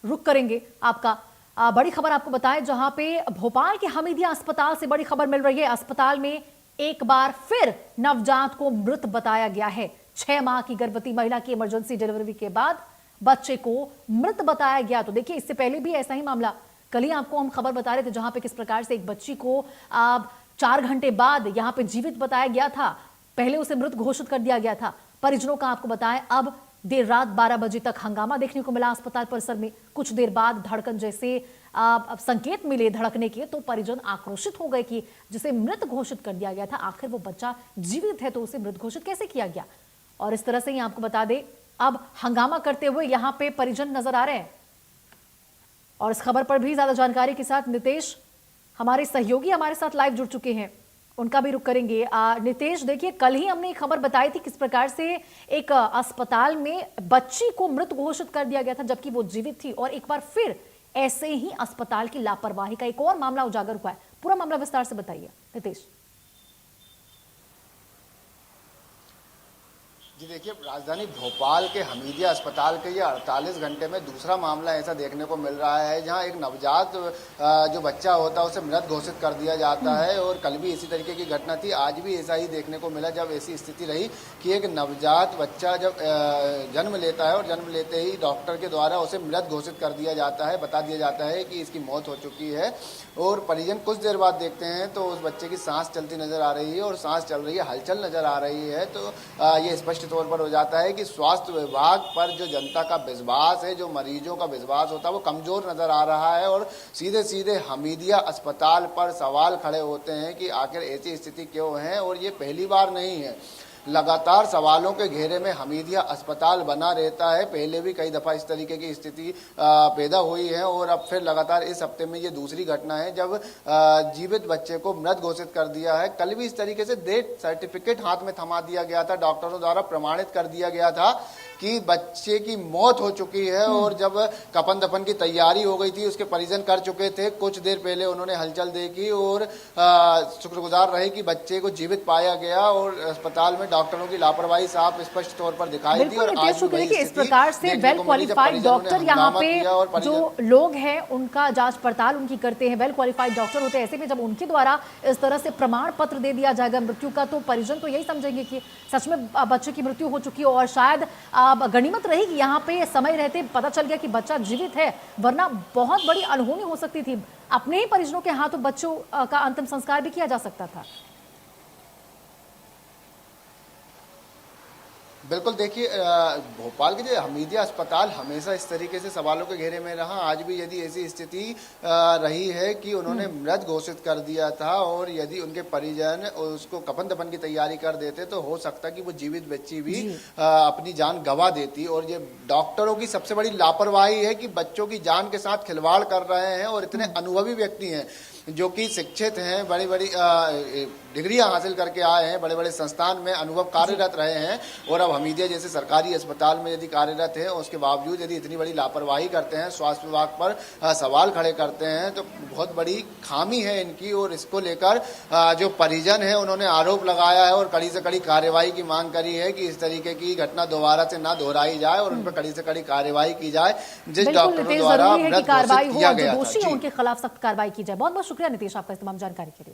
रुख करेंगे आपका। बड़ी खबर आपको बताएं, जहां पे भोपाल के हमीदिया अस्पताल से बड़ी खबर मिल रही है। अस्पताल में एक बार फिर नवजात को मृत बताया गया है। 6 माह की गर्भवती महिला की इमरजेंसी डिलीवरी के बाद बच्चे को मृत बताया गया। तो देखिए, इससे पहले भी ऐसा ही मामला, कल ही आपको हम खबर बता रहे थे, जहां पे किस प्रकार से एक बच्ची को 4 घंटे बाद यहां पे जीवित बताया गया था। पहले उसे मृत घोषित कर दिया गया था। परिजनों का आपको बताएं, अब देर रात 12 बजे तक हंगामा देखने को मिला अस्पताल परिसर में। कुछ देर बाद धड़कन जैसे अब संकेत मिले धड़कने के, तो परिजन आक्रोशित हो गए कि जिसे मृत घोषित कर दिया गया था, आखिर वो बच्चा जीवित है तो उसे मृत घोषित कैसे किया गया। और इस तरह से ही आपको बता दें, अब हंगामा करते हुए यहां पे परिजन नजर आ रहे हैं। और इस खबर पर भी ज्यादा जानकारी के साथ नितेश, हमारे सहयोगी, हमारे साथ लाइव जुड़ चुके हैं, उनका भी रुख करेंगे। नितेश, देखिए, कल ही हमने एक खबर बताई थी किस प्रकार से एक अस्पताल में बच्ची को मृत घोषित कर दिया गया था जबकि वो जीवित थी, और एक बार फिर ऐसे ही अस्पताल की लापरवाही का एक और मामला उजागर हुआ है। पूरा मामला विस्तार से बताइए नितेश। जी देखिए, राजधानी भोपाल के हमीदिया अस्पताल के ये 48 घंटे में दूसरा मामला ऐसा देखने को मिल रहा है जहां एक नवजात जो बच्चा होता है उसे मृत घोषित कर दिया जाता है। और कल भी इसी तरीके की घटना थी, आज भी ऐसा ही देखने को मिला जब ऐसी स्थिति रही कि एक नवजात बच्चा जब जन्म लेता है और जन्म लेते ही डॉक्टर के द्वारा उसे मृत घोषित कर दिया जाता है, बता दिया जाता है कि इसकी मौत हो चुकी है। और परिजन कुछ देर बाद देखते हैं तो उस बच्चे की सांस चलती नजर आ रही है और सांस चल रही है, हलचल नजर आ रही है। तो ये स्पष्ट तौर पर हो जाता है कि स्वास्थ्य विभाग पर जो जनता का विश्वास है, जो मरीजों का विश्वास होता है, वो कमजोर नजर आ रहा है। और सीधे सीधे हमीदिया अस्पताल पर सवाल खड़े होते हैं कि आखिर ऐसी स्थिति क्यों है। और ये पहली बार नहीं है, लगातार सवालों के घेरे में हमीदिया अस्पताल बना रहता है। पहले भी कई दफा इस तरीके की स्थिति पैदा हुई है और अब फिर लगातार इस हफ्ते में ये दूसरी घटना है जब जीवित बच्चे को मृत घोषित कर दिया है। कल भी इस तरीके से डेथ सर्टिफिकेट हाथ में थमा दिया गया था, डॉक्टरों द्वारा प्रमाणित कर दिया गया था कि बच्चे की मौत हो चुकी है। और जब कफन दफन की तैयारी हो गई थी, उसके परिजन कर चुके थे, कुछ देर पहले उन्होंने हलचल देखी और शुक्रगुजार रहे कि बच्चे को जीवित पाया गया। और अस्पताल में डॉक्टरों की लापरवाही साफ स्पष्ट तौर पर दिखाई दी। और आज भी इस प्रकार से वेल क्वालिफाइड डॉक्टर यहाँ पे जो लोग हैं उनका जांच पड़ताल उनकी करते हैं, वेल क्वालिफाइड डॉक्टर होते हैं। ऐसे में जब उनके द्वारा इस तरह से प्रमाण पत्र दे दिया जाएगा मृत्यु का, तो परिजन तो यही समझेंगे कि सच में बच्चे की मृत्यु हो चुकी है। और शायद गनीमत रही कि यहाँ पे समय रहते पता चल गया कि बच्चा जीवित है, वरना बहुत बड़ी अनहोनी हो सकती थी। अपने ही परिजनों के हाथों बच्चों का अंतिम संस्कार भी किया जा सकता था। बिल्कुल, देखिए, भोपाल के जो हमीदिया अस्पताल हमेशा इस तरीके से सवालों के घेरे में रहा। आज भी यदि ऐसी स्थिति रही है कि उन्होंने मृत घोषित कर दिया था और यदि उनके परिजन उसको कफन दफन की तैयारी कर देते तो हो सकता कि वो जीवित बच्ची भी अपनी जान गंवा देती। और ये डॉक्टरों की सबसे बड़ी लापरवाही है कि बच्चों की जान के साथ खिलवाड़ कर रहे हैं। और इतने अनुभवी व्यक्ति हैं जो कि शिक्षित हैं, बड़ी बड़ी डिग्रियां हासिल करके आए हैं, बड़े बड़े संस्थान में अनुभव कार्यरत रहे हैं, और अब हमीदिया जैसे सरकारी अस्पताल में यदि कार्यरत है, उसके बावजूद यदि इतनी बड़ी लापरवाही करते हैं, स्वास्थ्य विभाग पर सवाल खड़े करते हैं, तो बहुत बड़ी खामी है इनकी। और इसको लेकर जो परिजन है उन्होंने आरोप लगाया है और कड़ी से कड़ी कार्रवाई की मांग करी है कि इस तरीके की घटना दोबारा से ना दोहराई जाए और उन पर कड़ी से कड़ी कार्रवाई की जाए जिस डॉक्टरों द्वारा मृत घोषित किया गया था। दोषी है उनके खिलाफ सख्त कार्रवाई की जाए। बहुत बहुत शुक्रिया नितेश आपका इस तमाम जानकारी के लिए।